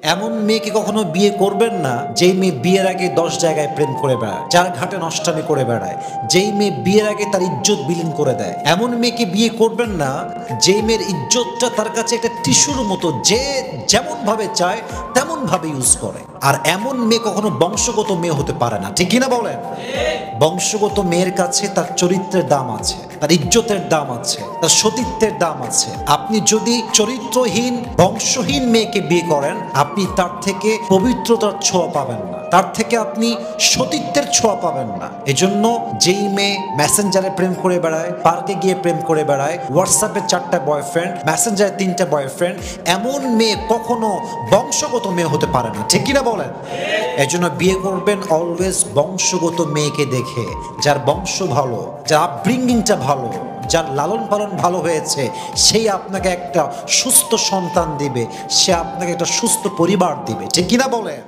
এমন মেয়েকে কখনো বিয়ে করবেন না যেই মেয়ে বিয়ের আগে 10 জায়গায় প্রেম করে বেড়ায়, যার ঘাটে নষ্টামি করে বেড়ায়, যেই মেয়ে বিয়ের আগে তার ইজ্জত বিলীন করে দেয়। এমন মেয়েকে বিয়ে করবেন না যেই মেয়ের ইজ্জতটা তার কাছে একটা টিস্যুর মতো, যে যেমন ভাবে চায় তেমন ভাবে ইউজ করে। আর এমন মেয়ে কখনো বংশগত মেয়ে হতে পারে না, ঠিক কিনা বলেন? বংশগত মেয়ের কাছে তার চরিত্রের দাম আছে, তার ইজ্জতের দাম আছে, তার সতীত্বের দাম আছে। আপনি যদি চরিত্রহীন বংশহীন মেয়েকে বিয়ে করেন, আপনি তার থেকে পবিত্রতার ছোঁয়া পাবেন না, তার থেকে আপনি সতীত্বের ছোঁয়া পাবেন না। এজন্য যেই মেয়ে মেসেঞ্জারে প্রেম করে বেড়ায়, পার্কে গিয়ে প্রেম করে বেড়ায়, হোয়াটসঅ্যাপে 4টা বয়ফ্রেন্ড, মেসেঞ্জারে 3টা বয়ফ্রেন্ড, এমন মেয়ে কখনো বংশগত মেয়ে হতে পারে না, ঠিক কিনা বলেন? এজন্য বিয়ে করবেন অলওয়েজ বংশগত মেয়েকে দেখে, যার বংশ ভালো, যার আপব্রিঙ্গিংটা ভালো, যার লালন পালন ভালো হয়েছে, সেই আপনাকে একটা সুস্থ সন্তান দিবে, সে আপনাকে একটা সুস্থ পরিবার দিবে, ঠিক কিনা বলেন?